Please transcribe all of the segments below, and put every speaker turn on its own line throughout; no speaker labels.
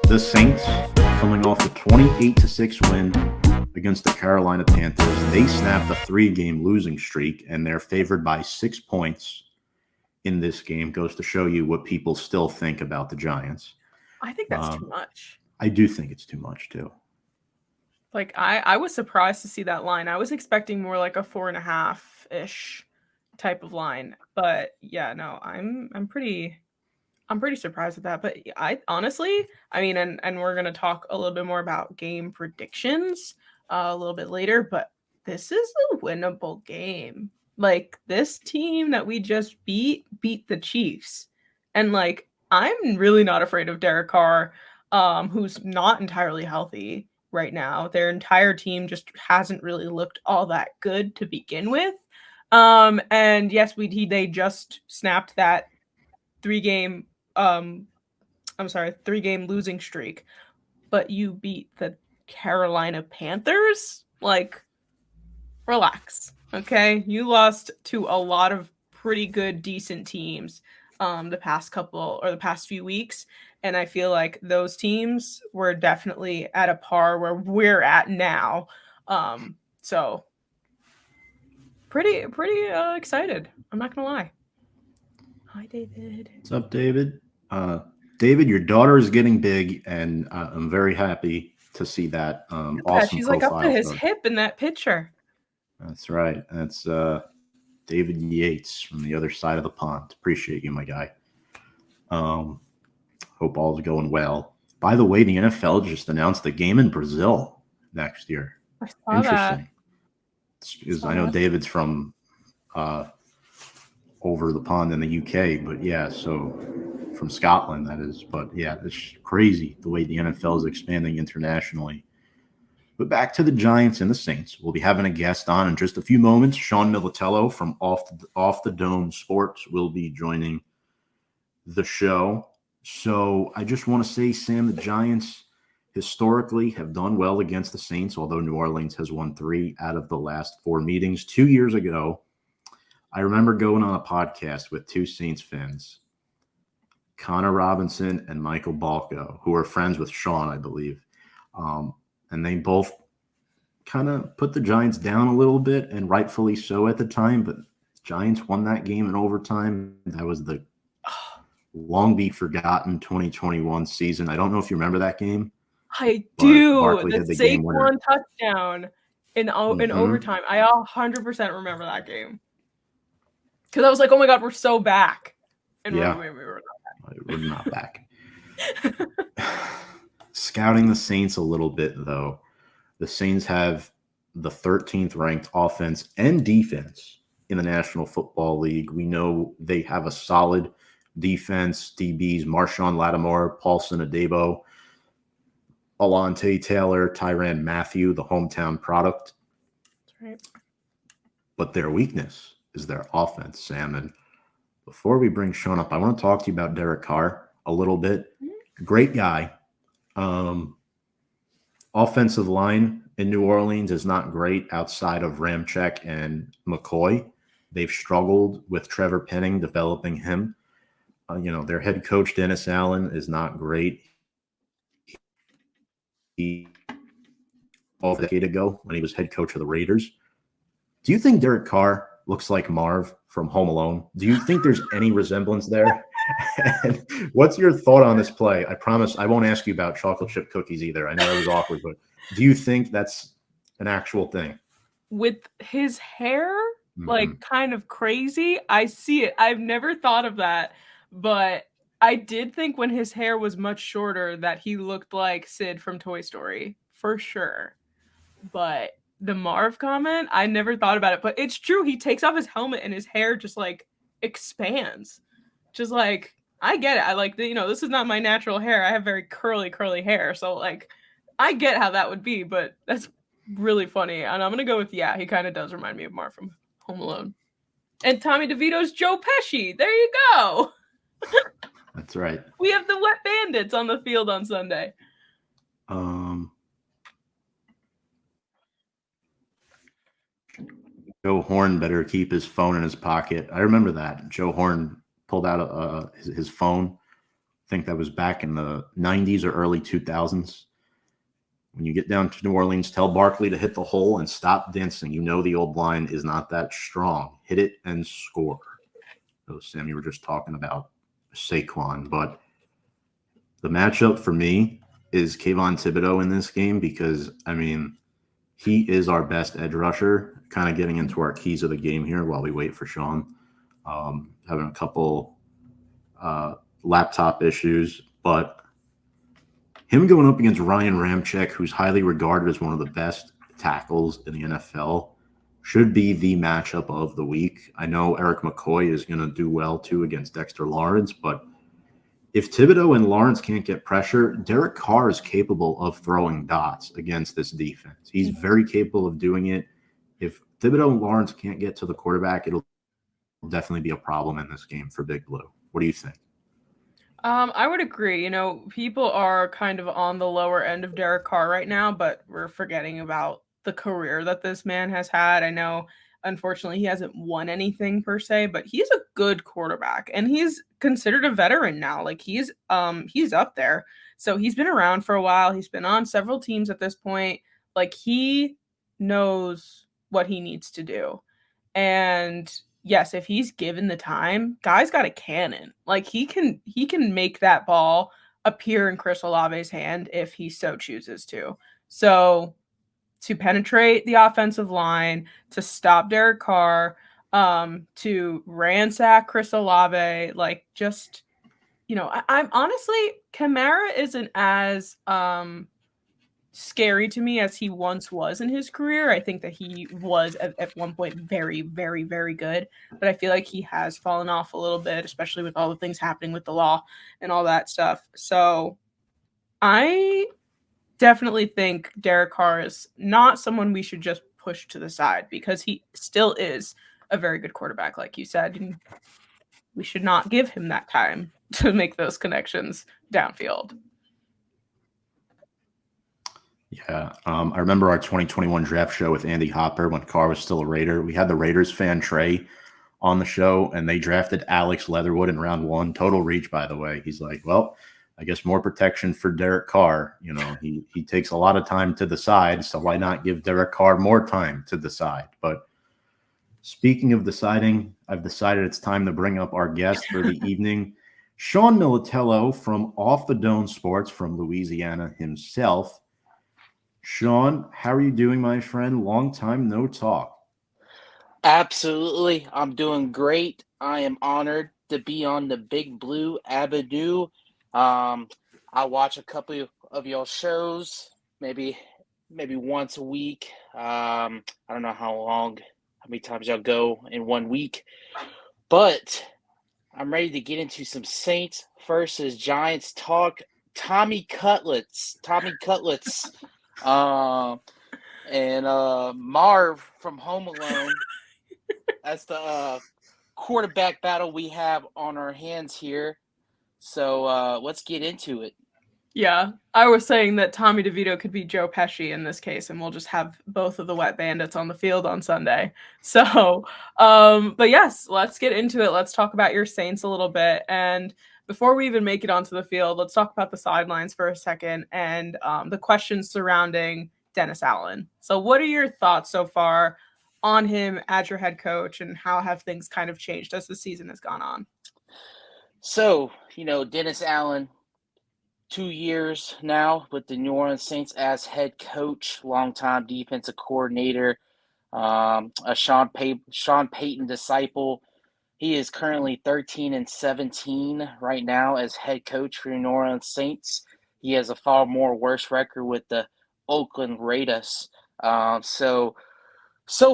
The Saints, coming off a 28-6 win against the Carolina Panthers, they snapped a 3-game losing streak, and they're favored by 6 points in this game. Goes to show you what people still think about the Giants.
I think that's too much.
I do think it's too much too.
Like I was surprised to see that line. I was expecting more like a 4.5-ish type of line, but yeah, no, I'm pretty surprised at that. But I honestly, I mean, and we're gonna talk a little bit more about game predictions a little bit later, but this is a winnable game. Like this team that we just beat the Chiefs, and like I'm really not afraid of Derek Carr, who's not entirely healthy right now. Their entire team just hasn't really looked all that good to begin with. And yes, they just snapped that 3-game 3-game losing streak, but you beat the Carolina Panthers? Like, relax. Okay? You lost to a lot of pretty good, decent teams the past few weeks. And I feel like those teams were definitely at a par where we're at now. So pretty excited. I'm not gonna lie. Hi, David.
What's up, David? David, your daughter is getting big, and I'm very happy to see that. Awesome.
She's like up to his
photo.
hip in that picture.
That's right. That's David Yates from the other side of the pond. Appreciate you, my guy. Hope all is going well. By the way, the NFL just announced the game in Brazil next year.
I saw that.
I know David's from over the pond in the UK, but yeah, so from Scotland, that is. But yeah, it's crazy the way the NFL is expanding internationally. But back to the Giants and the Saints. We'll be having a guest on in just a few moments. Sean Militello from Off the Dome Sports will be joining the show. So I just want to say, Sam, the Giants historically have done well against the Saints, although New Orleans has won 3 out of the last 4 meetings. 2 years ago, I remember going on a podcast with 2 Saints fans, Connor Robinson and Michael Balco, who are friends with Sean, I believe. And they both kind of put the Giants down a little bit, and rightfully so at the time. But Giants won that game in overtime. That was the long be forgotten 2021 season. I don't know if you remember that game.
I do. The Saquon touchdown in overtime. I 100% remember that game. Because I was like, oh my God, we're so back. And
yeah, we're not back. Scouting the Saints a little bit, though. The Saints have the 13th ranked offense and defense in the National Football League. We know they have a solid defense. DBs, Marshawn Lattimore, Paulson Adebo, Alontae Taylor, Tyrann Mathieu, the hometown product.
That's right.
But their weakness is their offense, Sam. And before we bring Sean up, I want to talk to you about Derek Carr a little bit. Great guy. Offensive line in New Orleans is not great outside of Ramczyk and McCoy. They've struggled with Trevor Penning developing him. Their head coach, Dennis Allen, is not great. A decade ago when he was head coach of the Raiders. Do you think Derek Carr looks like Marv from Home Alone? Do you think there's any resemblance there? And what's your thought on this play? I promise I won't ask you about chocolate chip cookies either. I know it was awkward, but do you think that's an actual thing?
With his hair, like kind of crazy, I see it. I've never thought of that, but I did think when his hair was much shorter that he looked like Sid from Toy Story, for sure. But the Marv comment, I never thought about it, but it's true. He takes off his helmet and his hair just like expands. Just like, I get it. I like, this is not my natural hair. I have very curly hair. So like, I get how that would be, but that's really funny. And I'm going to go with, he kind of does remind me of Marv from Home Alone. And Tommy DeVito's Joe Pesci. There you go.
That's right.
We have the Wet Bandits on the field on Sunday.
Joe Horn better keep his phone in his pocket. I remember that. Joe Horn pulled out his phone think that was back in the 90s or early 2000s. When you get down to New Orleans, tell Barkley to hit the hole and stop dancing. You know the old line is not that strong. Hit it and score. So, Sam, you were just talking about Saquon, but the matchup for me is Kayvon Thibodeau in this game because, I mean, he is our best edge rusher. Kind of getting into our keys of the game here while we wait for Sean. Having a couple laptop issues, but him going up against Ryan Ramczyk, who's highly regarded as one of the best tackles in the NFL, should be the matchup of the week. I know Eric McCoy is going to do well, too, against Dexter Lawrence, but if Thibodeau and Lawrence can't get pressure, Derek Carr is capable of throwing dots against this defense. He's very capable of doing it. If Thibodeau and Lawrence can't get to the quarterback, it'll definitely be a problem in this game for Big Blue. What do you think?
I would agree. You know, people are kind of on the lower end of Derek Carr right now, but we're forgetting about the career that this man has had. I know, unfortunately, he hasn't won anything per se, but he's a good quarterback and he's considered a veteran now. Like he's up there. So he's been around for a while. He's been on several teams at this point. Like he knows what he needs to do. And yes, if he's given the time, guy's got a cannon. Like he can make that ball appear in Chris Olave's hand if he so chooses to. So to penetrate the offensive line, to stop Derek Carr, to ransack Chris Olave, like just, you know, I'm honestly, Kamara isn't as scary to me as he once was in his career. I think that he was at one point very, very, very good, but I feel like he has fallen off a little bit, especially with all the things happening with the law and all that stuff. So I definitely think Derek Carr is not someone we should just push to the side because he still is a very good quarterback, like you said, and we should not give him that time to make those connections downfield.
Yeah, I remember our 2021 draft show with Andy Hopper when Carr was still a Raider. We had the Raiders fan Trey on the show, and they drafted Alex Leatherwood in round 1. Total reach, by the way. He's like, well, I guess more protection for Derek Carr. You know, he takes a lot of time to decide, so why not give Derek Carr more time to decide? But speaking of deciding, I've decided it's time to bring up our guest for the evening, Sean Militello from Off the Dome Sports from Louisiana himself. Sean, how are you doing, my friend? Long time no talk.
Absolutely. I'm doing great. I am honored to be on the Big Blue Avenue. I watch a couple of your shows, maybe once a week. I don't know how many times y'all go in 1 week, but I'm ready to get into some Saints versus Giants talk. Tommy Cutlets. And Marv from Home Alone. That's the quarterback battle we have on our hands here. So let's get into it.
Yeah, I was saying that Tommy DeVito could be Joe Pesci in this case, and we'll just have both of the wet bandits on the field on Sunday. So, but yes, let's get into it. Let's talk about your Saints a little bit. And before we even make it onto the field, let's talk about the sidelines for a second and the questions surrounding Dennis Allen. So what are your thoughts so far on him as your head coach, and how have things kind of changed as the season has gone on?
So, Dennis Allen, 2 years now with the New Orleans Saints as head coach, longtime defensive coordinator, a Sean Payton disciple. He is currently 13-17 right now as head coach for the New Orleans Saints. He has a far more worse record with the Oakland Raiders. So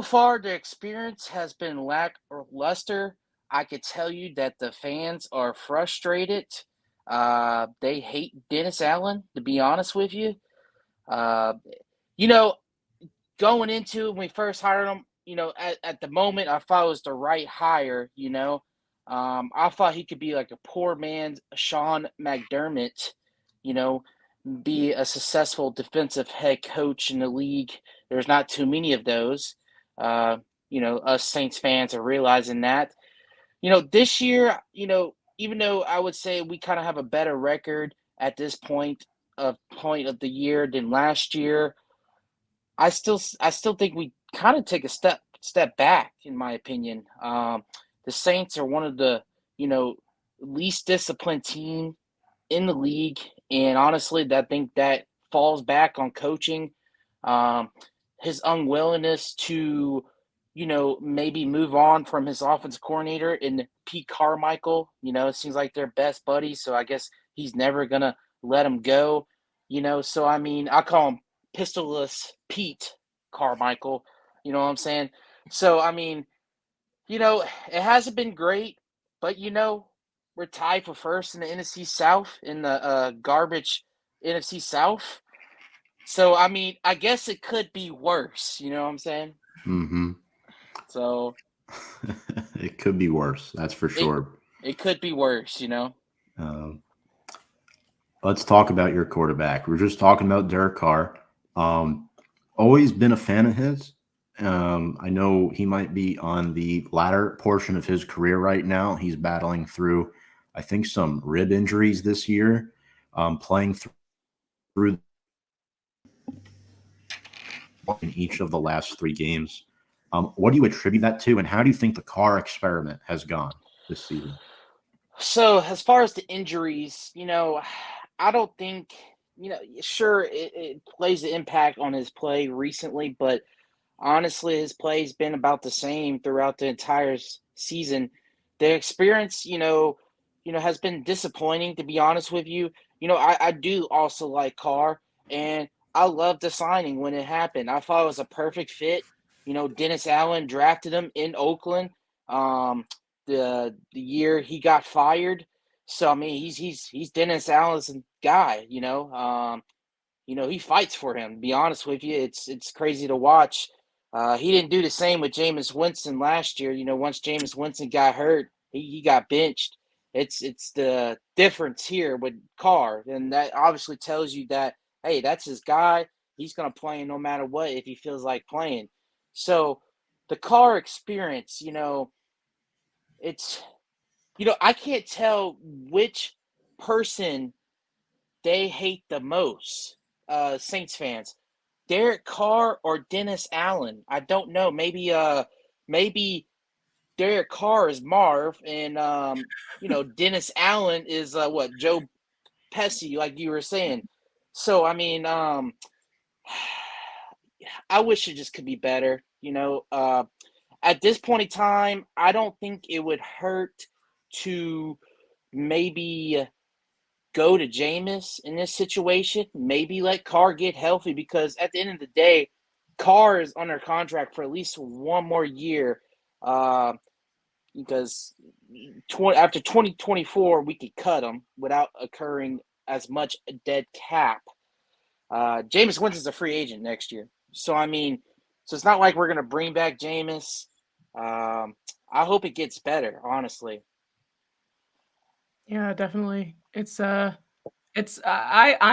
far, the experience has been lackluster. I could tell you that the fans are frustrated. They hate Dennis Allen, to be honest with you. Going into it, when we first hired him, at the moment, I thought it was the right hire, I thought he could be like a poor man's Sean McDermott, be a successful defensive head coach in the league. There's not too many of those. Us Saints fans are realizing that. This year, even though I would say we kind of have a better record at this point of the year than last year, I still think we kind of take a step back, in my opinion. The Saints are one of the you know least disciplined team in the league, and honestly, I think that falls back on coaching. Um, his unwillingness to maybe move on from his offensive coordinator in Pete Carmichael. It seems like they're best buddies, so I guess he's never gonna let him go. So I mean, I call him Pistolless Pete Carmichael. You know what I'm saying? So I mean, it hasn't been great, but we're tied for first in the NFC South in the garbage NFC South. So I mean, I guess it could be worse. You know what I'm saying?
Mm-hmm.
So
It could be worse, that's for
it
sure.
it could be worse.
Um, let's talk about your quarterback. We're just talking about Derek Carr. Um, always been a fan of his. I know he might be on the latter portion of his career right now. He's battling through, I think, some rib injuries this year, playing through in each of the last 3 games. What do you attribute that to, and how do you think the Carr experiment has gone this season?
So as far as the injuries, I don't think Sure, it plays an impact on his play recently, but honestly, his play's been about the same throughout the entire season. The experience, has been disappointing, to be honest with you. I do also like Carr, and I loved the signing when it happened. I thought it was a perfect fit. Dennis Allen drafted him in Oakland, um, the year he got fired. So I mean, he's Dennis Allen's guy. He fights for him. To be honest with you, it's crazy to watch. He didn't do the same with Jameis Winston last year. Once Jameis Winston got hurt, he got benched. It's the difference here with Carr, and that obviously tells you that hey, that's his guy. He's gonna play no matter what if he feels like playing. So the Carr experience, it's I can't tell which person they hate the most, Saints fans. Derek Carr or Dennis Allen? I don't know. Maybe Derek Carr is Marv, and Dennis Allen is what Joe Pesci, like you were saying. So I mean, I wish it just could be better. At this point in time, I don't think it would hurt to maybe go to Jameis in this situation. Maybe let Carr get healthy, because at the end of the day, Carr is under contract for at least one more year. Because after 2024, we could cut him without incurring as much dead cap. Jameis Winston's a free agent next year. So, I mean, it's not like we're going to bring back Jameis. I hope it gets better, honestly.
Yeah, definitely. I'm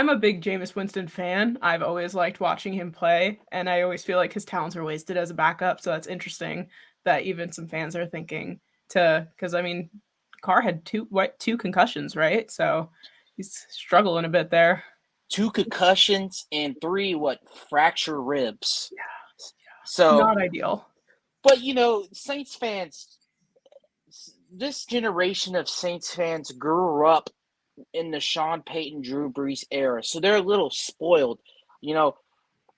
a big Jameis Winston fan. I've always liked watching him play, and I always feel like his talents are wasted as a backup. So that's interesting that even some fans are thinking because I mean, Carr had two concussions, right? So he's struggling a bit there.
2 concussions and 3 fracture ribs.
Yeah,
So,
not ideal.
but Saints fans, this generation of Saints fans grew up in the Sean Payton, Drew Brees era, so they're a little spoiled. You know,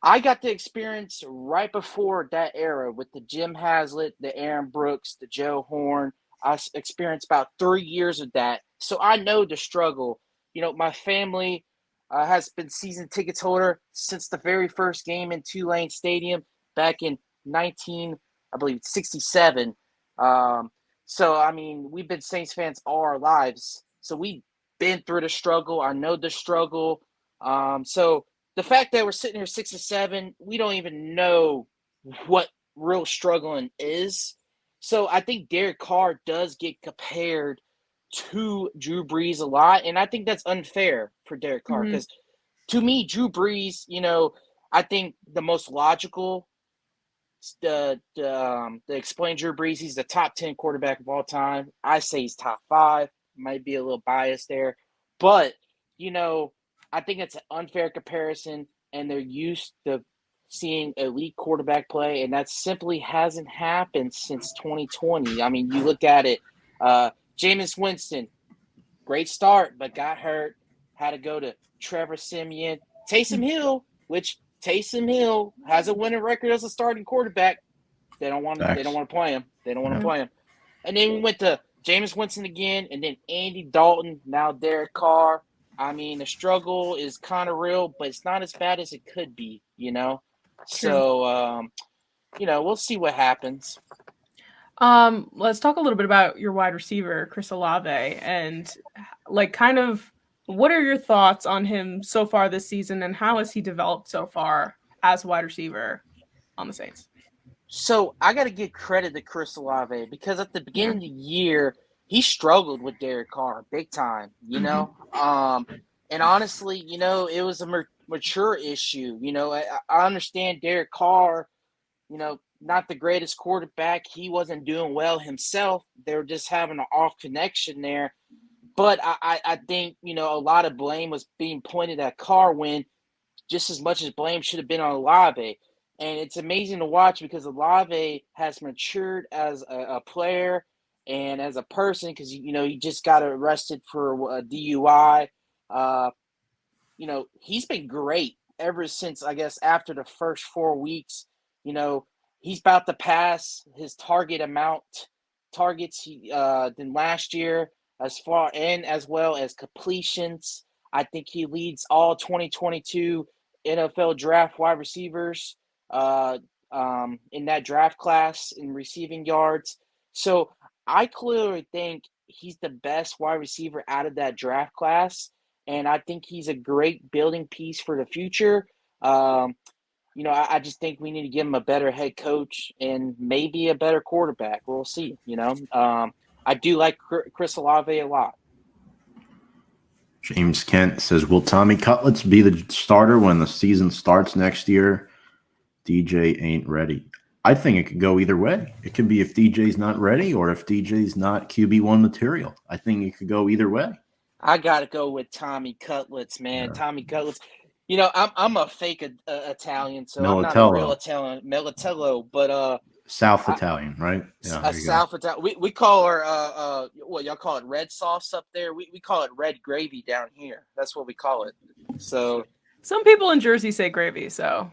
I got the experience right before that era with the Jim Haslett, the Aaron Brooks, the Joe Horn. I experienced about 3 years of that, so I know the struggle. My family has been season tickets holder since the very first game in Tulane Stadium back in 19, I believe, 67. So I mean, we've been Saints fans all our lives, so we've been through the struggle. I know the struggle. So the fact that we're sitting here 6-7, we don't even know what real struggling is. So I think Derek Carr does get compared to Drew Brees a lot, and I think that's unfair for Derek Carr,
Mhm.
because to me, Drew Brees, I think the most logical to explain Drew Brees, he's the top 10 quarterback of all time. I say he's top 5. might be a little biased there. But, I think it's an unfair comparison, and they're used to seeing elite quarterback play, and that simply hasn't happened since 2020. I mean, you look at it, Jameis Winston, great start, but got hurt, had to go to Trevor Siemian. Taysom Hill, which Taysom Hill has a winning record as a starting quarterback. They don't want to play him. They don't want to play him. And then we went to Jameis Winston again, and then Andy Dalton, now Derek Carr. I mean, the struggle is kind of real, but it's not as bad as it could be, So, we'll see what happens.
Let's talk a little bit about your wide receiver, Chris Olave, and what are your thoughts on him so far this season, and how has he developed so far as wide receiver on the Saints?
So I got to give credit to Chris Olave because at the beginning of the year, he struggled with Derek Carr big time, and honestly, it was a mature issue. I understand Derek Carr, not the greatest quarterback. He wasn't doing well himself. They were just having an off connection there. But I think, a lot of blame was being pointed at Carr when just as much as blame should have been on Olave. And it's amazing to watch because Olave has matured as a player and as a person because, he just got arrested for a DUI. He's been great ever since, I guess, after the first 4 weeks. He's about to pass his targets than last year as well as completions. I think he leads all 2022 NFL draft wide receivers in that draft class in receiving yards. So I clearly think he's the best wide receiver out of that draft class, and I think he's a great building piece for the future. I just think we need to give him a better head coach and maybe a better quarterback. We'll see, I do like Chris Olave a lot.
James Kent says, will Tommy Cutlets be the starter when the season starts next year? DJ ain't ready. I think it could go either way. It could be if DJ's not ready or if DJ's not QB1 material. I think it could go either way.
I got to go with Tommy Cutlets, man. Yeah. Tommy Cutlets. I'm a fake Italian, so Militello. I'm not a real Italian. Militello, but
South Italian, right?
Yeah, South Italian. We call our what y'all call it, red sauce up there. We call it red gravy down here. That's what we call it. So
some people in Jersey say gravy, so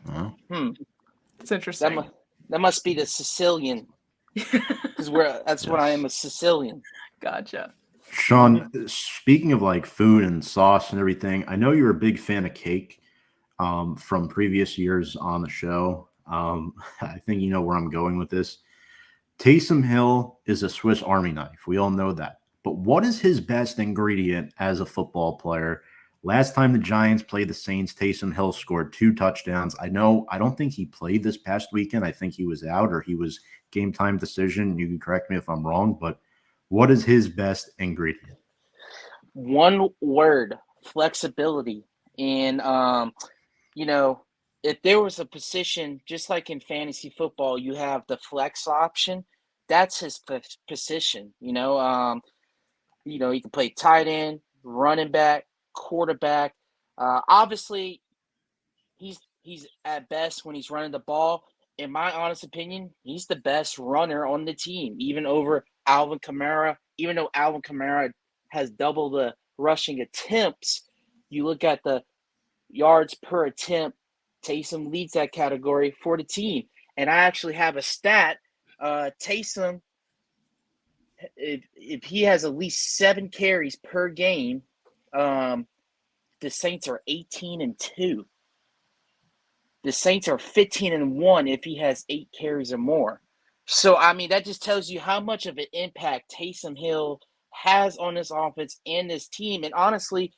it's interesting.
That must be the Sicilian, because that's what I am, a Sicilian.
Gotcha.
Sean, speaking of like food and sauce and everything, I know you're a big fan of cake from previous years on the show. I think you know where I'm going with this. Taysom Hill is a Swiss Army knife. We all know that. But what is his best ingredient as a football player? Last time the Giants played the Saints, Taysom Hill scored 2 touchdowns. I don't think he played this past weekend. I think he was out or he was game time decision. You can correct me if I'm wrong, but what is his best ingredient?
One word, flexibility. And, if there was a position, just like in fantasy football, you have the flex option. That's his position. He can play tight end, running back, quarterback. Obviously, he's at best when he's running the ball. In my honest opinion, he's the best runner on the team, even over Alvin Kamara. Even though Alvin Kamara has double the rushing attempts, you look at the yards per attempt, Taysom leads that category for the team. And I actually have a stat. Taysom, if he has at least 7 carries per game, the Saints are 18-2. The Saints are 15-1 if he has 8 carries or more. So, I mean, that just tells you how much of an impact Taysom Hill has on this offense and this team. And honestly,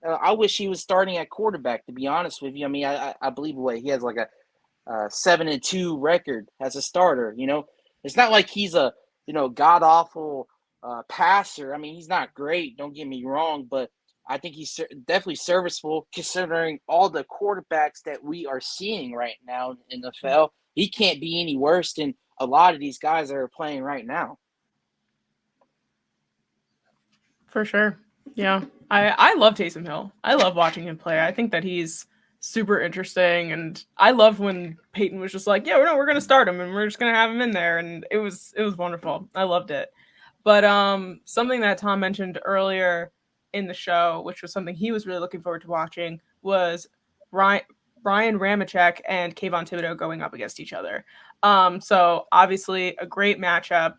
I wish he was starting at quarterback, to be honest with you. I mean, I believe he has like a 7-2 record as a starter. It's not like he's a god-awful passer. I mean, he's not great, don't get me wrong, but I think he's definitely serviceable considering all the quarterbacks that we are seeing right now in the NFL. He can't be any worse than a lot of these guys that are playing right now.
For sure. Yeah. I love Taysom Hill. I love watching him play. I think that he's super interesting, and I love when Peyton was just like, "Yeah, we're going to start him and we're just going to have him in there." And it was wonderful. I loved it. But something that Tom mentioned earlier in the show, which was something he was really looking forward to watching, was Ryan Ramachek and Kayvon Thibodeau going up against each other. So obviously a great matchup.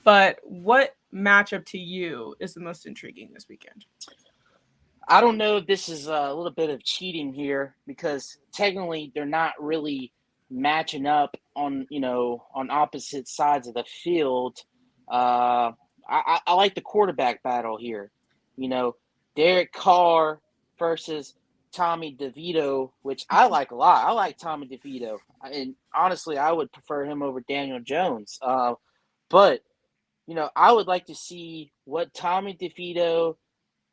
But what matchup to you is the most intriguing this weekend?
I don't know if this is a little bit of cheating here because technically they're not really matching up on on opposite sides of the field. I like the quarterback battle here. You know, Derek Carr versus Tommy DeVito, which I like a lot. I like Tommy DeVito, and honestly, I would prefer him over Daniel Jones. But I would like to see what Tommy DeVito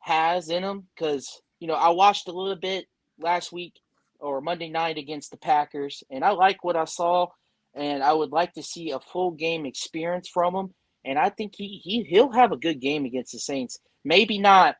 has in him because I watched a little bit last week or Monday night against the Packers, and I like what I saw, and I would like to see a full game experience from him. And I think he'll have a good game against the Saints. Maybe not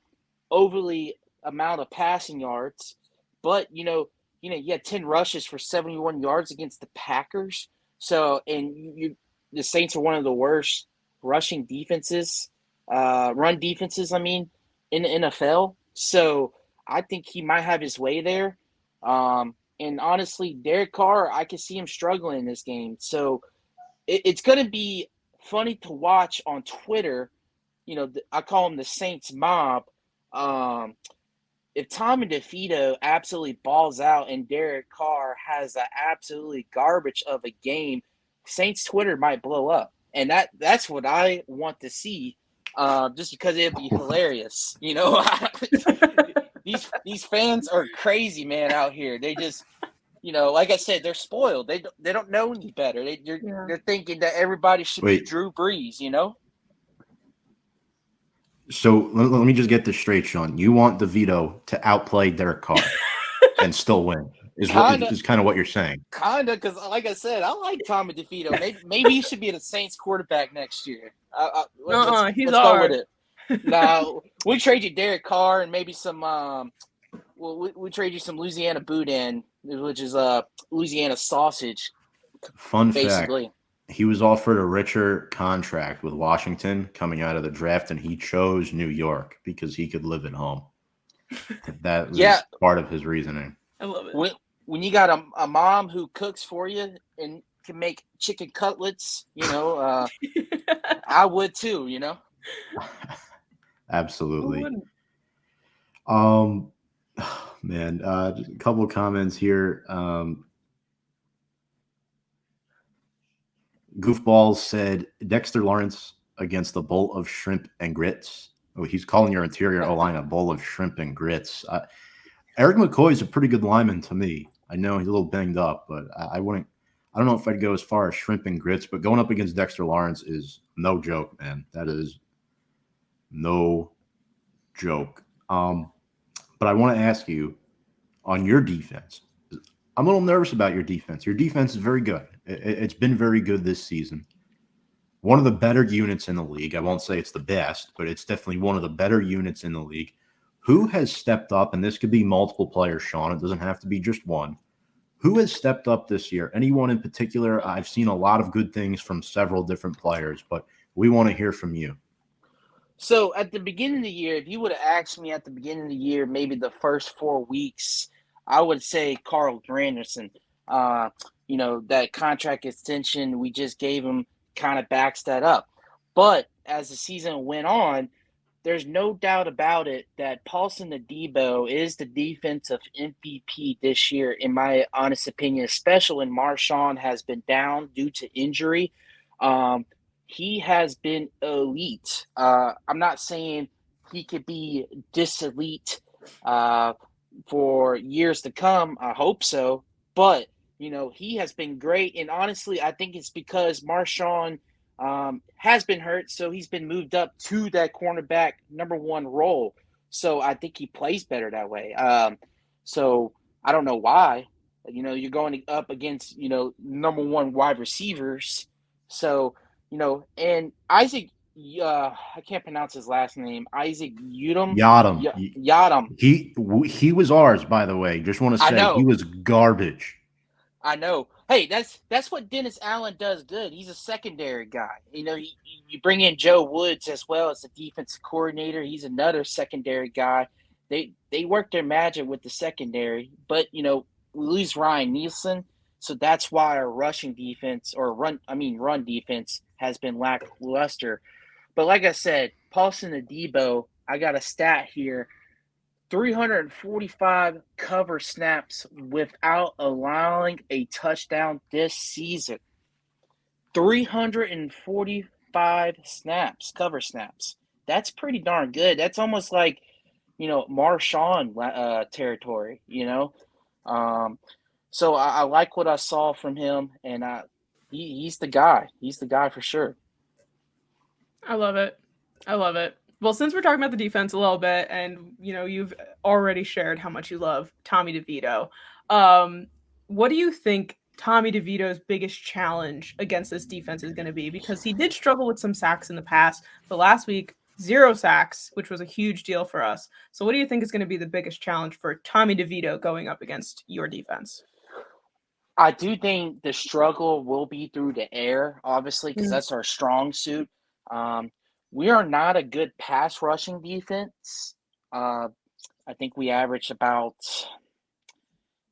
overly amount of passing yards, but he had 10 rushes for 71 yards against the Packers. So, and the Saints are one of the worst rushing defenses, run defenses, I mean, in the NFL. So I think he might have his way there. And honestly, Derek Carr, I can see him struggling in this game. So it's going to be funny to watch on Twitter. I call him the Saints mob. If Tommy DeVito absolutely balls out and Derek Carr has an absolutely garbage of a game, Saints Twitter might blow up. And that's what I want to see, just because it'd be hilarious. These fans are crazy, man, out here. They just, like I said, they're spoiled. They don't know any better. They're thinking that everybody should be Drew Brees.
So let me just get this straight, Sean. You want DeVito to outplay Derek Carr and still win? Is kind of what you're saying?
Kinda, because like I said, I like Tommy DeVito. Maybe he should be the Saints quarterback next year. Let's go with it. Now we trade you Derek Carr and maybe some. We trade you some Louisiana boudin, which is Louisiana sausage.
Fun basically. Fact. He was offered a richer contract with Washington coming out of the draft, and he chose New York because he could live at home. That was part of his reasoning.
I love it.
When you got a mom who cooks for you and can make chicken cutlets, I would too,
Absolutely. Man, just a couple of comments here. Goofballs said Dexter Lawrence against the bowl of shrimp and grits. Oh, he's calling your interior O-line a bowl of shrimp and grits. Eric McCoy is a pretty good lineman to me. I know he's a little banged up, but I don't know if I'd go as far as shrimp and grits, but going up against Dexter Lawrence is no joke, man. That is no joke. But I want to ask you on your defense. I'm a little nervous about your defense. Your defense is very good. It's been very good this season. One of the better units in the league. I won't say it's the best, but it's definitely one of the better units in the league. Who has stepped up, and this could be multiple players, Sean. It doesn't have to be just one. Who has stepped up this year? Anyone in particular? I've seen a lot of good things from several different players, but we want to hear from you.
So at the beginning of the year, if you would have asked me at the beginning of the year, maybe the first 4 weeks, I would say Carl Granderson. That contract extension we just gave him kind of backs that up. But as the season went on, there's no doubt about it that Paulson Adebo is the defensive MVP this year, in my honest opinion, especially when Marshawn has been down due to injury. He has been elite. I'm not saying he could be this elite for years to come. I hope so. But, he has been great. And honestly, I think it's because Marshawn has been hurt, so he's been moved up to that cornerback number 1 role. So I think he plays better that way. So I don't know why. You're going up against, number 1 wide receivers. So, and Isaac I can't pronounce his last name. Isaac Yudum.
Yadam.
Yadam.
He was ours, by the way. Just want to
I
say
know.
he was garbage.
I know. Hey, that's what Dennis Allen does good. He's a secondary guy. You bring in Joe Woods as well as the defensive coordinator. He's another secondary guy. They work their magic with the secondary, but we lose Ryan Nielsen, so that's why our rushing defense run defense has been lackluster. But like I said, Paulson Adebo, I got a stat here. 345 cover snaps without allowing a touchdown this season. 345 cover snaps. That's pretty darn good. That's almost like, Marshawn territory, So I like what I saw from him, and he's the guy. He's the guy for sure.
I love it. Well, since we're talking about the defense a little bit, and you've already shared how much you love Tommy DeVito, what do you think Tommy DeVito's biggest challenge against this defense is going to be? Because he did struggle with some sacks in the past, but last week 0 sacks, which was a huge deal for us. So, what do you think is going to be the biggest challenge for Tommy DeVito going up against your defense?
I do think the struggle will be through the air, obviously, because that's our strong suit. We are not a good pass rushing defense. I think we average about,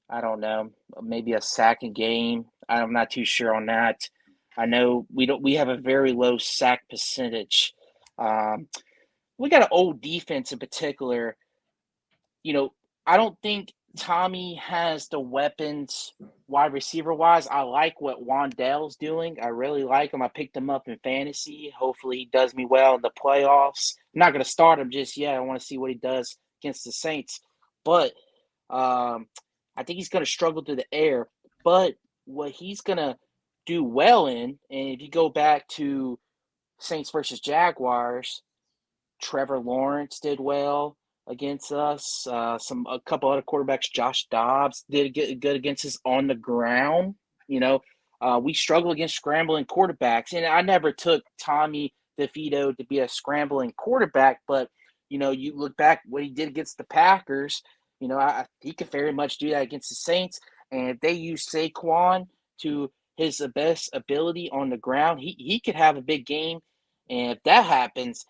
I don't know, maybe a sack a game. I'm not too sure on that. I know we have a very low sack percentage. We got an old defense in particular. I don't think Tommy has the weapons wide receiver wise. I like what Wandell's doing. I really like him. I picked him up in fantasy. Hopefully he does me well in the playoffs. I'm not going to start him just yet. I want to see what he does against the Saints. But I think he's going to struggle through the air. But what he's going to do well in, and if you go back to Saints versus Jaguars, Trevor Lawrence did well against us. A couple other quarterbacks, Josh Dobbs did good against us on the ground. We struggle against scrambling quarterbacks, and I never took Tommy DeVito to be a scrambling quarterback. But you look back what he did against the Packers. He could very much do that against the Saints. And if they use Saquon to his best ability on the ground, he could have a big game. And if that happens,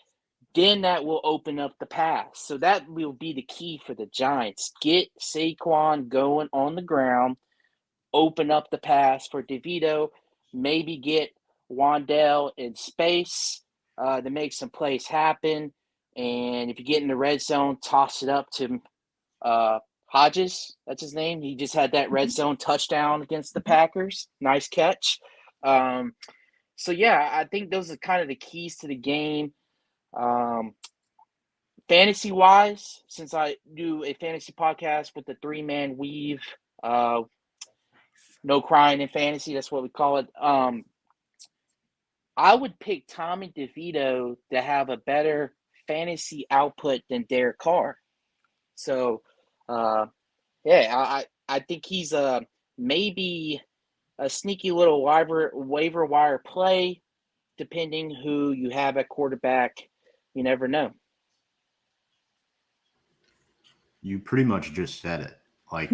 then that will open up the pass. So that will be the key for the Giants. Get Saquon going on the ground, open up the pass for DeVito, maybe get Wandell in space to make some plays happen. And if you get in the red zone, toss it up to Hodges. That's his name. He just had that red zone touchdown against the Packers. Nice catch. So, yeah, I think those are kind of the keys to the game. Fantasy wise, since I do a fantasy podcast with the 3-man weave, no crying in fantasy, that's what we call it. I would pick Tommy DeVito to have a better fantasy output than Derek Carr. So, I think he's maybe a sneaky little waiver wire play, depending who you have at quarterback. You never know.
You pretty much just said it. Like,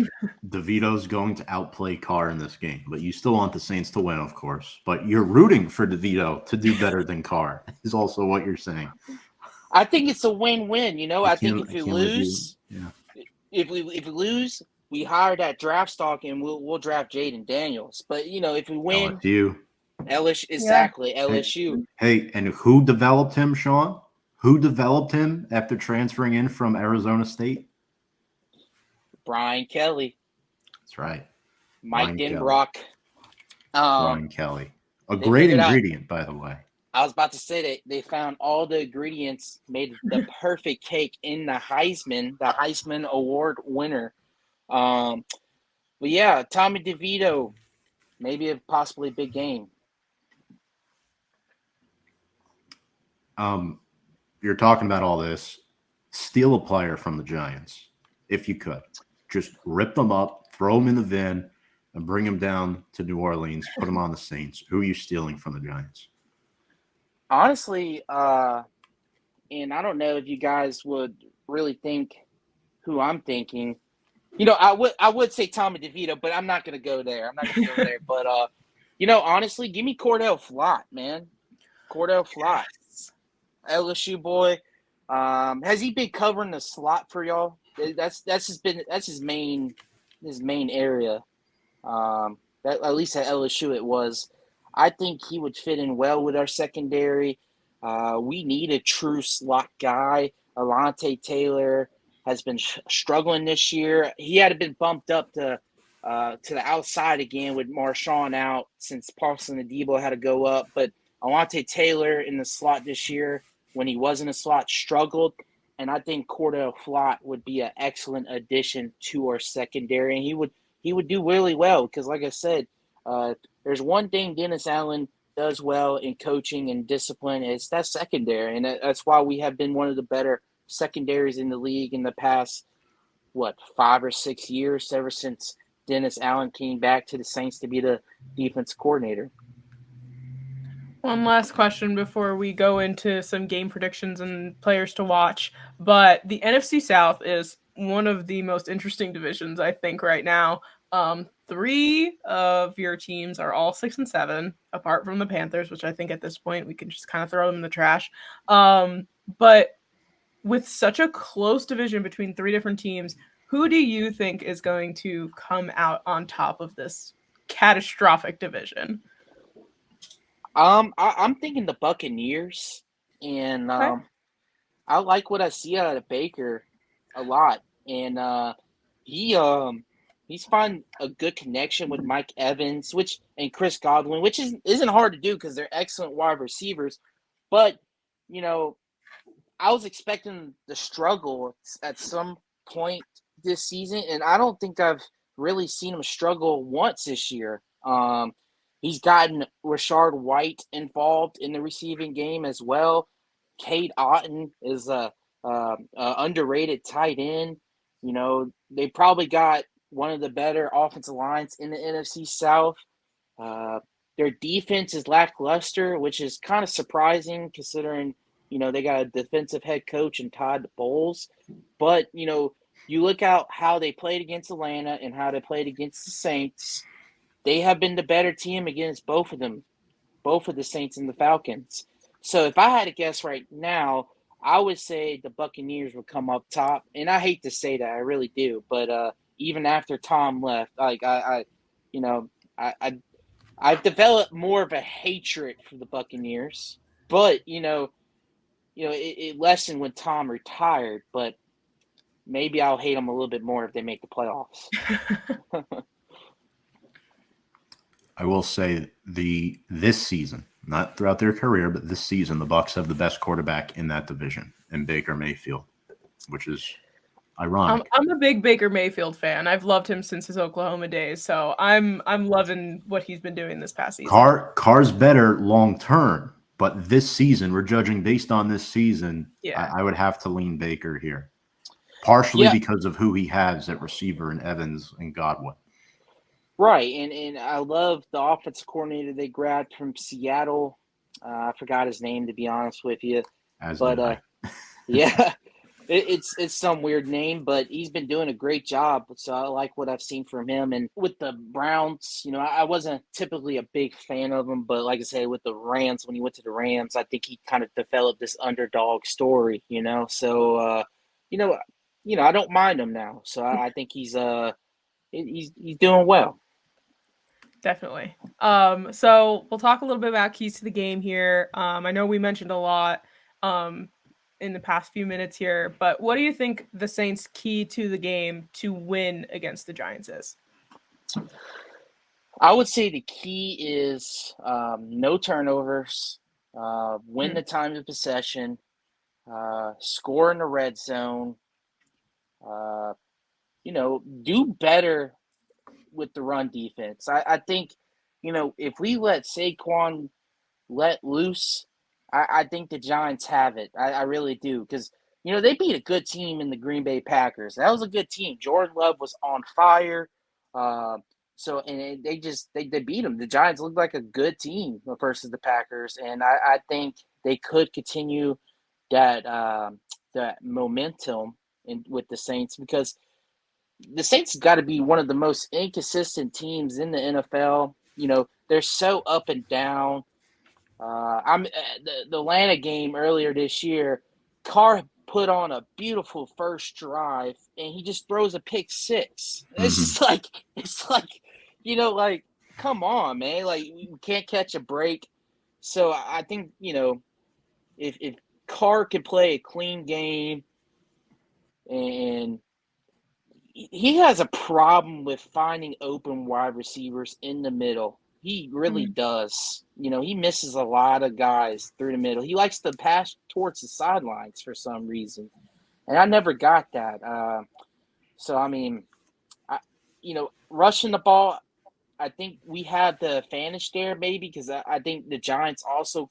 DeVito's going to outplay Carr in this game, but you still want the Saints to win, of course. But you're rooting for DeVito to do better than Carr, is also what you're saying.
I think it's a win-win. I think if we lose, if we lose, we hire that draft stock and we'll draft Jaden Daniels. But if we win, LSU, exactly, LSU.
Hey, and who developed him, Sean? Who developed him after transferring in from Arizona State?
Brian Kelly.
That's right.
Mike Denbrock.
Brian Kelly. A great ingredient, by the way.
I was about to say they found all the ingredients, made the perfect cake in the Heisman Award winner. But yeah, Tommy DeVito, maybe a possibly big game.
You're talking about all this. Steal a player from the Giants, if you could. Just rip them up, throw them in the bin, and bring them down to New Orleans, put them on the Saints. Who are you stealing from the Giants?
Honestly, and I don't know if you guys would really think who I'm thinking. I would say Tommy DeVito, but I'm not gonna go there. I'm not gonna go there. But honestly, give me Cordell Flott, man. Cordell Flott, LSU boy. Has he been covering the slot for y'all? That's his main area. That at least at LSU it was. I think he would fit in well with our secondary. We need a true slot guy. Alante Taylor has been struggling this year. He had been bumped up to the outside again with Marshawn out since Paulson and Debo had to go up. But Alante Taylor in the slot this year, when he was in the slot, struggled. And I think Cordell Flott would be an excellent addition to our secondary. And he would do really well because, like I said, there's one thing Dennis Allen does well in coaching and discipline. It's that secondary, and that's why we have been one of the better secondaries in the league in the past, 5 or 6 years, ever since Dennis Allen came back to the Saints to be the defense coordinator.
One last question before we go into some game predictions and players to watch. But the NFC South is one of the most interesting divisions, I think, right now. 3 of your teams are all 6-7, apart from the Panthers, which I think at this point we can just kind of throw them in the trash. But with such a close division between 3 different teams, who do you think is going to come out on top of this catastrophic division?
I'm thinking the Buccaneers, and
Okay.
I like what I see out of Baker a lot, and he's found a good connection with Mike Evans, and Chris Godwin, which isn't hard to do because they're excellent wide receivers. But I was expecting the struggle at some point this season, and I don't think I've really seen him struggle once this year. He's gotten Rashard White involved in the receiving game as well. Cade Otton is a underrated tight end. They probably got one of the better offensive lines in the NFC South. Their defense is lackluster, which is kind of surprising considering, they got a defensive head coach in Todd Bowles. But, you look out how they played against Atlanta and how they played against the Saints. They have been the better team against both of them, both of the Saints and the Falcons. So if I had to guess right now, I would say the Buccaneers would come up top. And I hate to say that, I really do. But even after Tom left, I've developed more of a hatred for the Buccaneers. But it lessened when Tom retired. But maybe I'll hate them a little bit more if they make the playoffs.
I will say this season, not throughout their career, but this season, the Bucs have the best quarterback in that division, in Baker Mayfield, which is ironic.
I'm a big Baker Mayfield fan. I've loved him since his Oklahoma days, so I'm loving what he's been doing this past season.
Carr's better long term, but this season, we're judging based on this season.
Yeah.
I would have to lean Baker here, partially because of who he has at receiver in Evans and Godwin.
Right, and I love the offensive coordinator they grabbed from Seattle. I forgot his name, to be honest with you. Yeah, it's some weird name, but he's been doing a great job. So I like what I've seen from him. And with the Browns, I wasn't typically a big fan of him, but like I said, with the Rams, when he went to the Rams, I think he kind of developed this underdog story. So I don't mind him now. So I think he's doing well.
Definitely. So we'll talk a little bit about keys to the game here. I know we mentioned a lot in the past few minutes here, but what do you think the Saints' key to the game to win against the Giants is?
I would say the key is no turnovers, win the time of possession, score in the red zone, do better with the run defense. I think, if we let Saquon let loose, I think the Giants have it. I really do. Because, they beat a good team in the Green Bay Packers. That was a good team. Jordan Love was on fire. And they beat them. The Giants looked like a good team versus the Packers. And I think they could continue that that momentum with the Saints, because the Saints got to be one of the most inconsistent teams in the NFL. They're so up and down. I'm the Atlanta game earlier this year. Carr put on a beautiful first drive, and he just throws a pick six. It's just like come on, man! Like, we can't catch a break. So I think if Carr can play a clean game, and he has a problem with finding open wide receivers in the middle. He really does. He misses a lot of guys through the middle. He likes to pass towards the sidelines for some reason, and I never got that. So I mean, rushing the ball, I think we have the advantage there, maybe, because I think the Giants also,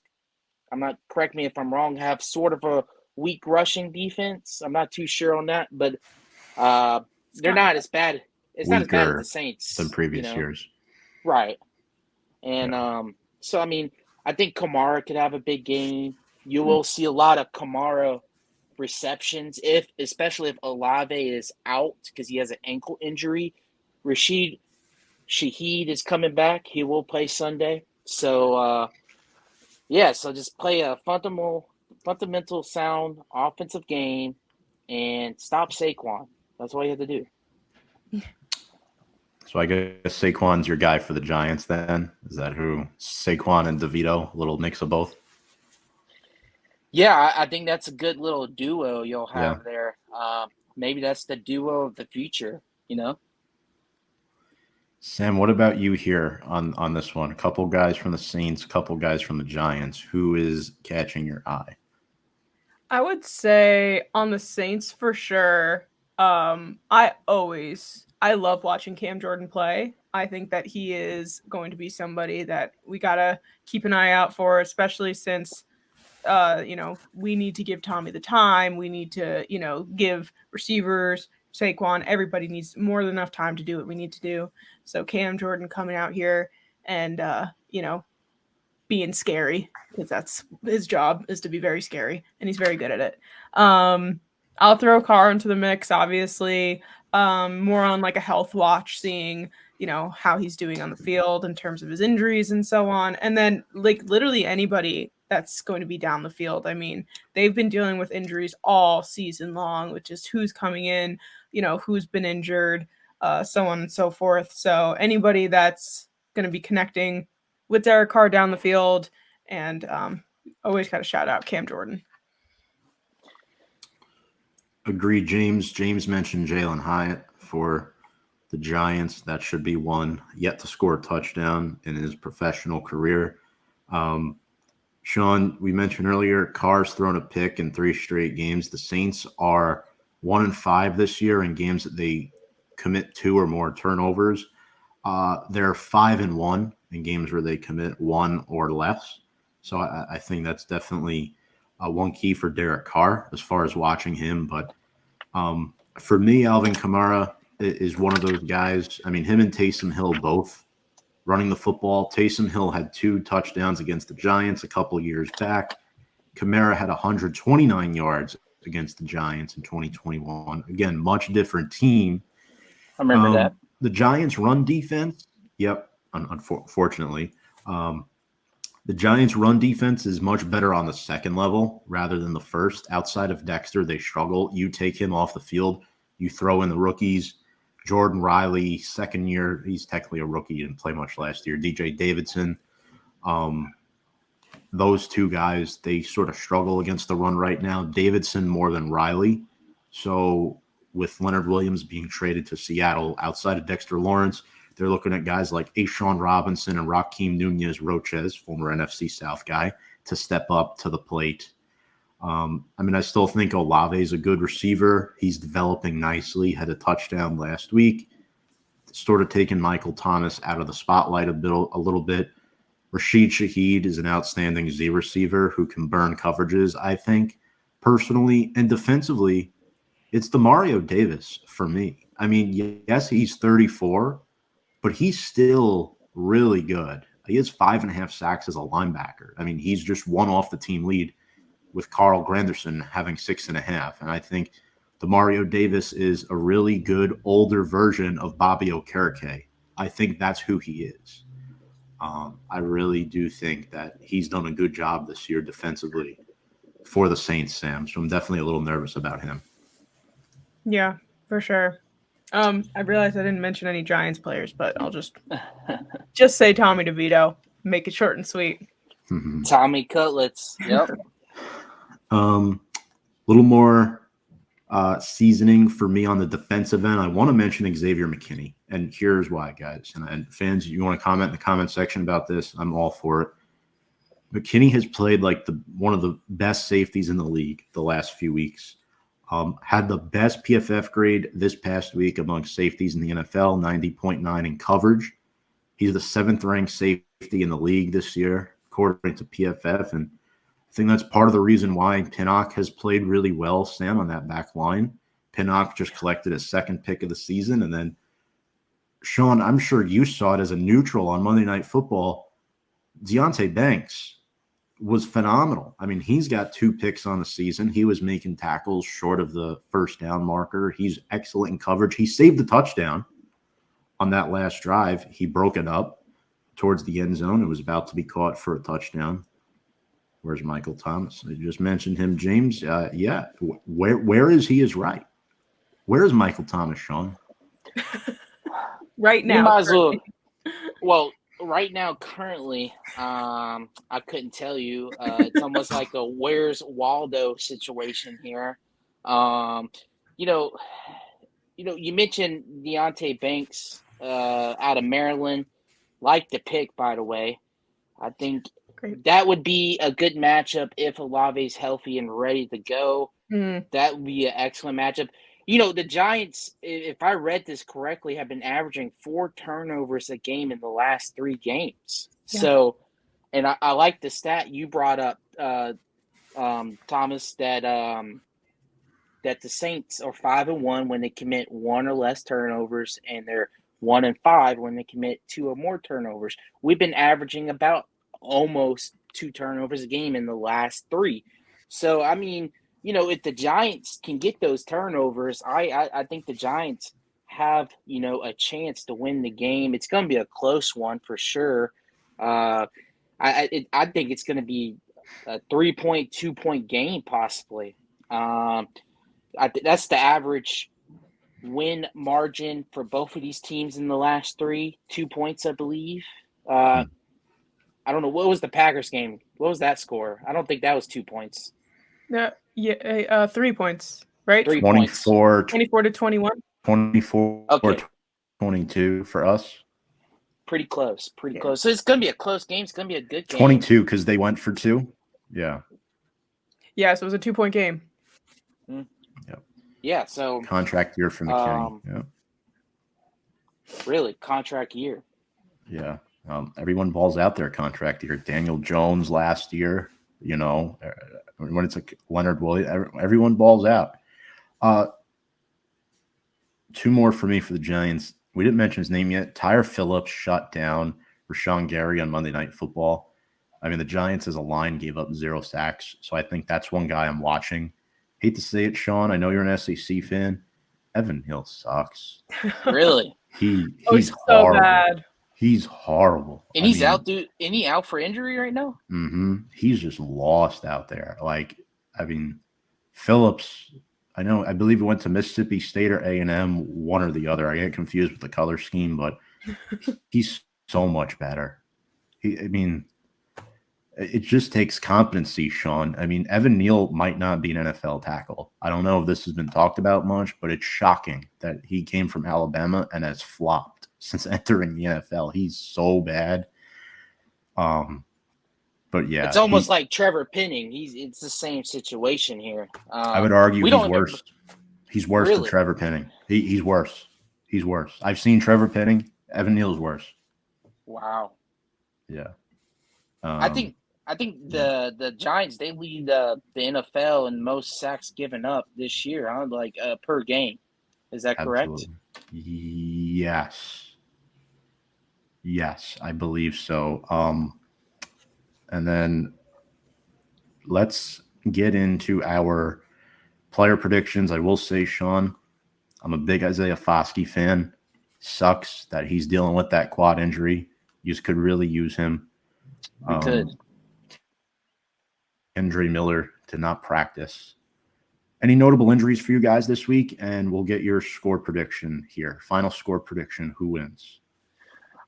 correct me if I'm wrong, have sort of a weak rushing defense. I'm not too sure on that, but they're not as bad. It's not as bad as the Saints
than previous years.
Right. And so, I mean, I think Kamara could have a big game. You will see a lot of Kamara receptions, especially if Olave is out because he has an ankle injury. Rashid Shaheed is coming back. He will play Sunday. So, so just play a fundamental sound offensive game and stop Saquon. That's all you have to do.
So I guess Saquon's your guy for the Giants then? Is that who? Saquon and DeVito, a little mix of both?
Yeah, I think that's a good little duo you'll have there. Maybe that's the duo of the future,
Sam, what about you here on this one? A couple guys from the Saints, a couple guys from the Giants. Who is catching your eye?
I would say on the Saints for sure. I love watching Cam Jordan play. I think that he is going to be somebody that we gotta keep an eye out for, especially since we need to give Tommy the time. We need to, give receivers, Saquon, everybody needs more than enough time to do what we need to do. So Cam Jordan coming out here and being scary, because that's his job, is to be very scary, and he's very good at it. I'll throw Carr into the mix, obviously. More on like a health watch, seeing how he's doing on the field in terms of his injuries and so on. And then like literally anybody that's going to be down the field. I mean, they've been dealing with injuries all season long, which is who's coming in, who's been injured, so on and so forth. So anybody that's going to be connecting with Derek Carr down the field, and always got to shout out Cam Jordan.
Agreed, James. James mentioned Jalen Hyatt for the Giants. That should be one yet to score a touchdown in his professional career. Sean, we mentioned earlier, Carr's thrown a pick in 3 straight games. The Saints are 1-5 this year in games that they commit 2 or more turnovers. They're 5-1 in games where they commit 1 or less. So I think that's definitely one key for Derek Carr as far as watching him. But for me, Alvin Kamara is one of those guys. I mean, him and Taysom Hill both running the football. Taysom Hill had 2 touchdowns against the Giants a couple years back. Kamara had 129 yards against the Giants in 2021. Again, much different team.
I remember that.
The Giants' run defense, unfortunately, the Giants' run defense is much better on the second level rather than the first. Outside of Dexter, they struggle. You take him off the field, you throw in the rookies. Jordan Riley, second year, he's technically a rookie, he didn't play much last year. DJ Davidson, those 2 guys, they sort of struggle against the run right now. Davidson more than Riley. So with Leonard Williams being traded to Seattle, outside of Dexter Lawrence, they're looking at guys like Ashawn Robinson and Raheem Nunez-Roches, former NFC South guy, to step up to the plate. I still think Olave is a good receiver. He's developing nicely, had a touchdown last week, sort of taking Michael Thomas out of the spotlight a little bit. Rashid Shaheed is an outstanding Z receiver who can burn coverages, I think, personally. And defensively, it's Demario Davis for me. I mean, yes, he's 34, but he's still really good. He has 5.5 sacks as a linebacker. I mean, he's just one off the team lead with Carl Granderson having 6.5. And I think Demario Davis is a really good older version of Bobby Okereke. I think that's who he is. I really do think that he's done a good job this year defensively for the Saints, Sam. So I'm definitely a little nervous about him.
Yeah, for sure. I realized I didn't mention any Giants players, but I'll just say Tommy DeVito. Make it short and sweet.
Tommy Cutlets. Yep.
Little more seasoning for me on the defensive end. I want to mention Xavier McKinney, and here's why, guys. And fans, you want to comment in the comment section about this? I'm all for it. McKinney has played like one of the best safeties in the league the last few weeks. Had the best PFF grade this past week among safeties in the NFL, 90.9 in coverage. He's the 7th-ranked safety in the league this year, according to PFF, and I think that's part of the reason why Pinnock has played really well, Sam, on that back line. Pinnock just collected his 2nd pick of the season. And then, Sean, I'm sure you saw it as a neutral on Monday Night Football. Deonte Banks was phenomenal. I mean, he's got 2 picks on the season. He was making tackles short of the first down marker. He's excellent in coverage. He saved the touchdown on that last drive. He broke it up towards the end zone. It was about to be caught for a touchdown. Where's Michael Thomas? I just mentioned him, James. Yeah. Where is he is right? Where is Michael Thomas, Sean?
Right now.
You might as well. Well, right now, currently, I couldn't tell you. It's almost like a Where's Waldo situation here. You mentioned Deonte Banks out of Maryland. Like the pick, by the way. I think that would be a good matchup if Olave's healthy and ready to go. That would be an excellent matchup. The Giants, if I read this correctly, have been averaging 4 turnovers a game in the last 3 games. Yeah. So, and I like the stat you brought up, Thomas, that the Saints are 5-1 when they commit 1 or less turnovers, and they're 1-5 when they commit 2 or more turnovers. We've been averaging about almost 2 turnovers a game in the last 3. So, I mean, if the Giants can get those turnovers, I think the Giants have, a chance to win the game. It's going to be a close one for sure. I think it's going to be a 3-point, 2-point game possibly. That's the average win margin for both of these teams in the last 3, 2 points, I believe. I don't know. What was the Packers game? What was that score? I don't think that was 2 points.
3 points, right?
24
to 21.
24
okay.
22 for us.
Pretty close. So it's going to be a close game. It's going to be a good game.
22 because they went for 2. Yeah.
Yeah, so it was a 2-point game.
Yep.
Yeah, so
contract year for McKinney. Yeah.
Really, contract year.
Yeah. Everyone balls out their contract year. Daniel Jones last year, when it's like Leonard Williams, everyone balls out. 2 more for me for the Giants. We didn't mention his name yet. Tyre Phillips shut down Rashawn Gary on Monday Night Football. I mean, the Giants as a line gave up 0 sacks, so I think that's one guy I'm watching. Hate to say it, Sean. I know you're an SEC fan. Evan Hill sucks.
Really?
He's
so
horrible.
Bad.
He's horrible.
And he's out, dude. And he out for injury right now?
Mm-hmm. He's just lost out there. Phillips, I believe he went to Mississippi State or A&M, one or the other. I get confused with the color scheme, but he's so much better. It just takes competency, Sean. I mean, Evan Neal might not be an NFL tackle. I don't know if this has been talked about much, but it's shocking that he came from Alabama and has flopped since entering the NFL. He's so bad. But yeah,
it's almost like Trevor Penning. It's the same situation here.
I would argue he's worse. He's worse than Trevor Penning. He's worse. He's worse. I've seen Trevor Penning. Evan Neal's worse.
Wow.
Yeah.
I think the Giants, they lead the NFL in most sacks given up this year, per game. Is that correct?
Absolutely. Yes. Yes, I believe so. And then let's get into our player predictions. I will say, Sean, I'm a big Isaiah Foskey fan. Sucks that he's dealing with that quad injury. You just could really use him.
We could.
Kendry Miller did not practice. Any notable injuries for you guys this week? And we'll get your score prediction here. Final score prediction. Who wins?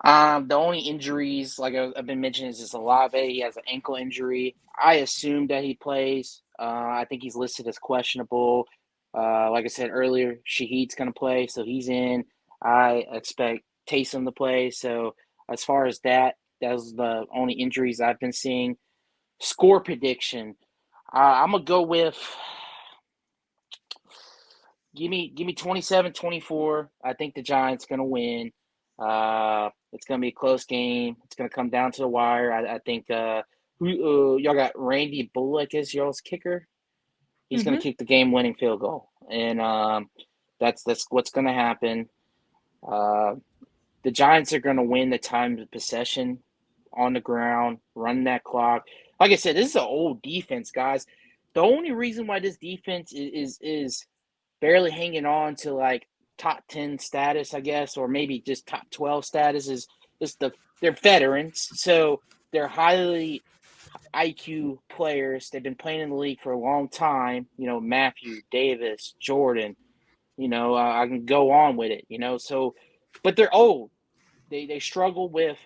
The only injuries, like I've been mentioning, is just Olave. He has an ankle injury. I assume that he plays. I think he's listed as questionable. Like I said earlier, Shaheed's going to play, so he's in. I expect Taysom to play. So as far as that, those are the only injuries I've been seeing. Score prediction. I'm going to go with give me 27-24. I think the Giants going to win. It's going to be a close game. It's going to come down to the wire. I think y'all got Randy Bullock as y'all's kicker. He's going to kick the game-winning field goal, and that's what's going to happen. The Giants are going to win the time of possession on the ground, run that clock. Like I said, this is an old defense, guys. The only reason why this defense is barely hanging on to like top 10 status, I guess, or maybe just top 12 status is they're veterans. So they're highly IQ players. They've been playing in the league for a long time. You know, Matthew, Davis, Jordan, I can go on with it, so, but they're old. They struggle with,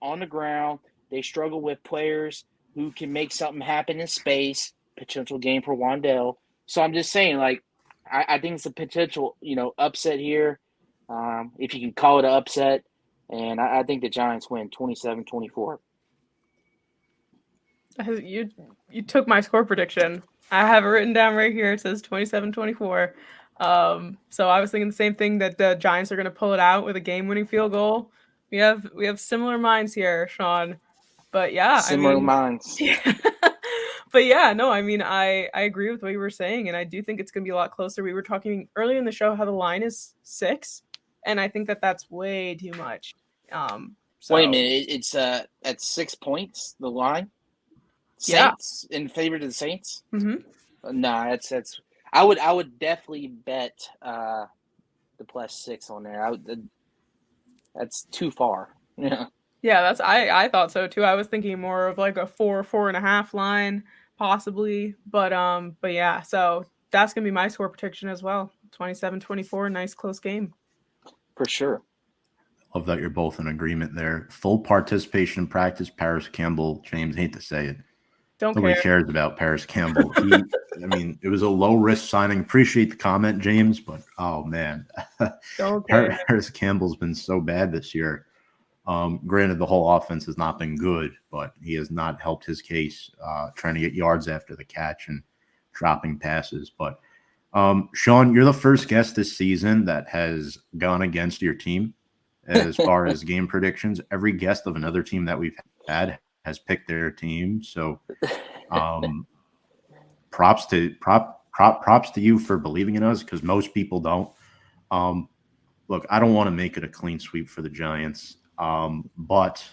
on the ground. They struggle with players who can make something happen in space, potential game for Wandell. So I'm just saying, like, I think it's a potential, upset here, if you can call it an upset. And I think the Giants win 27-24.
You took my score prediction. I have it written down right here. It says 27-24. So I was thinking the same thing, that the Giants are going to pull it out with a game-winning field goal. We have similar minds here, Sean. But yeah,
Similar minds.
Yeah. But yeah, no, I mean, I agree with what you were saying, and I do think it's going to be a lot closer. We were talking earlier in the show how the line is 6, and I think that that's way too much. So,
Wait a minute, it's at 6 points, the line? Saints in favor to the Saints?
Mm-hmm.
Nah, that's I would definitely bet the +6 on there. That's too far. Yeah.
Yeah, that's I thought so too. I was thinking more of like a 4.5 line, possibly. But yeah, so that's gonna be my score prediction as well. 27-24, nice close game.
For sure.
Love that you're both in agreement there. Full participation in practice. Paris Campbell, James, hate to say it. Nobody cares about Paris Campbell. It was a low risk signing. Appreciate the comment, James, but oh man, Paris Campbell's been so bad this year. Granted, the whole offense has not been good, but he has not helped his case trying to get yards after the catch and dropping passes. But Sean, you're the first guest this season that has gone against your team as far as game predictions. Every guest of another team that we've had has picked their team. So props to you for believing in us, because most people don't. Look, I don't want to make it a clean sweep for the Giants. But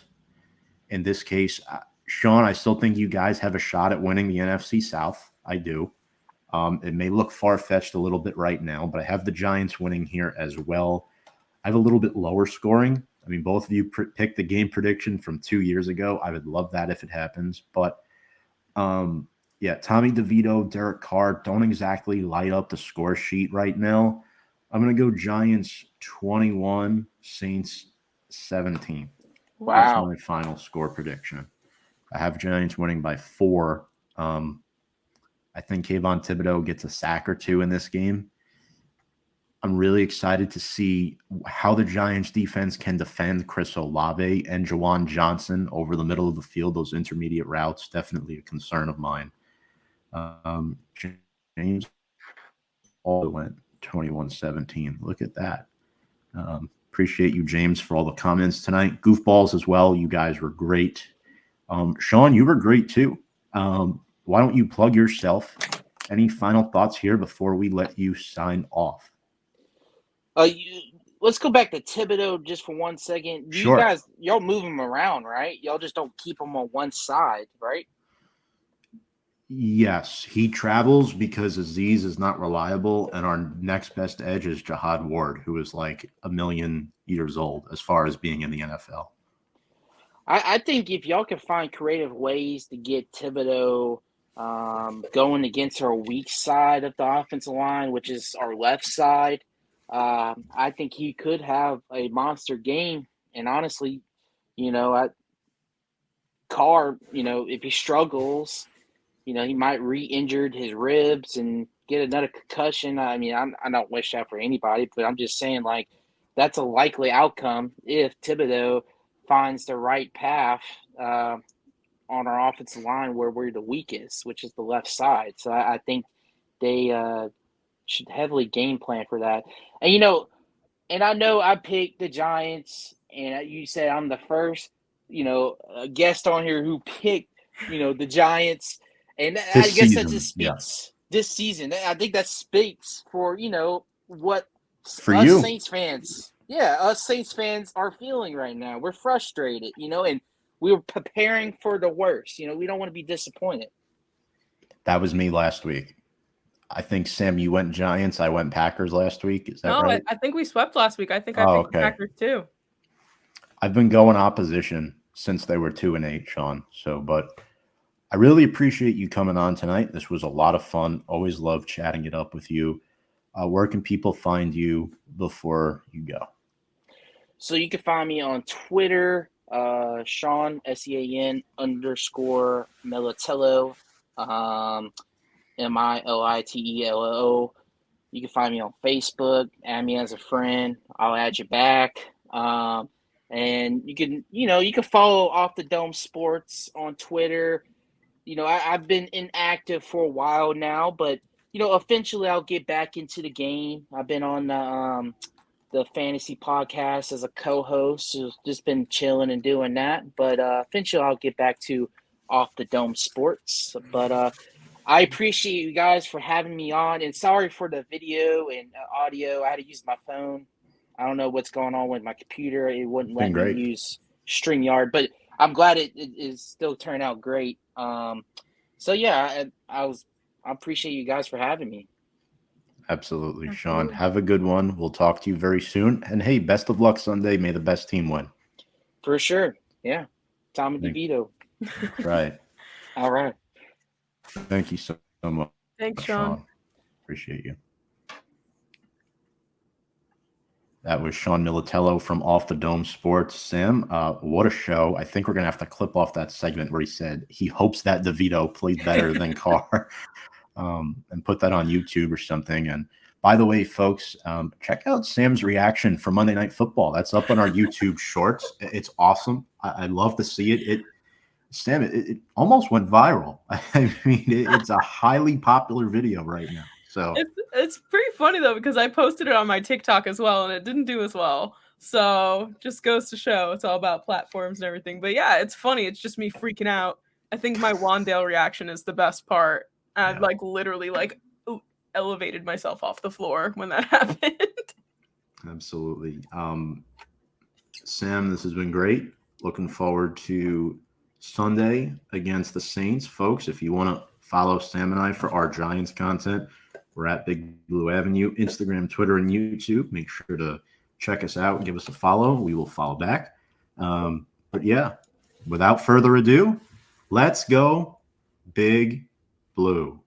in this case, Sean, I still think you guys have a shot at winning the NFC South. I do. It may look far-fetched a little bit right now, but I have the Giants winning here as well. I have a little bit lower scoring. I mean, both of you picked the game prediction from 2 years ago. I would love that if it happens. But, yeah, Tommy DeVito, Derek Carr don't exactly light up the score sheet right now. I'm going to go Giants 21, Saints 17.
Wow.
That's my final score prediction. I have Giants winning by 4. I think Kayvon Thibodeau gets a sack or 2 in this game. I'm really excited to see how the Giants defense can defend Chris Olave and Juwan Johnson over the middle of the field. Those intermediate routes, definitely a concern of mine. James all went 21-17. Look at that. Appreciate you, James, for all the comments tonight. Goofballs as well. You guys were great. Sean, you were great too. Why don't you plug yourself? Any final thoughts here before we let you sign off?
let's go back to Thibodeau just for 1 second.
Sure.
Y'all move him around, right? Y'all just don't keep him on one side, right?
Yes, he travels because Aziz is not reliable, and our next best edge is Jihad Ward, who is like 1,000,000 years old as far as being in the NFL.
I think if y'all can find creative ways to get Thibodeau going against our weak side of the offensive line, which is our left side, I think he could have a monster game. And honestly, Carr, if he struggles, he might re-injured his ribs and get another concussion. I mean, I don't wish that for anybody, but I'm just saying, like, that's a likely outcome if Thibodeau finds the right path on our offensive line where we're the weakest, which is the left side. So I think they should heavily game plan for that. And I know I picked the Giants, and you said I'm the first, guest on here who picked, the Giants. And I guess that just speaks this season. I think that speaks for, what
For
us
you.
Saints fans, us Saints fans are feeling right now. We're frustrated, and we were preparing for the worst. We don't want to be disappointed.
That was me last week. I think, Sam, you went Giants. I went Packers last week. Is that right?
I think we swept last week. I think I picked the Packers too.
I've been going opposition since they were 2-8, Sean. But I really appreciate you coming on tonight. This was a lot of fun. Always love chatting it up with you. Where can people find you before you go?
So you can find me on Twitter, Sean, SEAN _ Militello, MILITELLO. You can find me on Facebook, add me as a friend. I'll add you back. And you can follow Off the Dome Sports on Twitter. I've been inactive for a while now, but eventually I'll get back into the game. I've been on the fantasy podcast as a co-host, so just been chilling and doing that. But eventually I'll get back to Off the Dome Sports. But I appreciate you guys for having me on, and sorry for the video and audio. I had to use my phone. I don't know what's going on with my computer. It wouldn't let me use StreamYard, but I'm glad it is still turned out great. So yeah, I appreciate you guys for having me.
Absolutely, Sean. Have a good one. We'll talk to you very soon. And hey, best of luck Sunday. May the best team win.
For sure. Yeah. Tommy DeVito.
Right.
All right.
Thank you so much.
Thanks, Sean.
Appreciate you. That was Sean Militello from Off the Dome Sports. Sam, what a show. I think we're going to have to clip off that segment where he said he hopes that DeVito plays better than Carr and put that on YouTube or something. And by the way, folks, check out Sam's reaction for Monday Night Football. That's up on our YouTube shorts. It's awesome. I love to see it. Sam, it almost went viral. I mean, it's a highly popular video right now. So
it's pretty funny though, because I posted it on my TikTok as well and it didn't do as well. So just goes to show it's all about platforms and everything. But yeah, it's funny. It's just me freaking out. I think my Wandale reaction is the best part. I literally elevated myself off the floor when that happened.
Absolutely. Sam, this has been great. Looking forward to Sunday against the Saints. Folks, if you want to follow Sam and I for our Giants content, we're at Big Blue Avenue, Instagram, Twitter, and YouTube. Make sure to check us out and give us a follow. We will follow back. But yeah, without further ado, let's go Big Blue.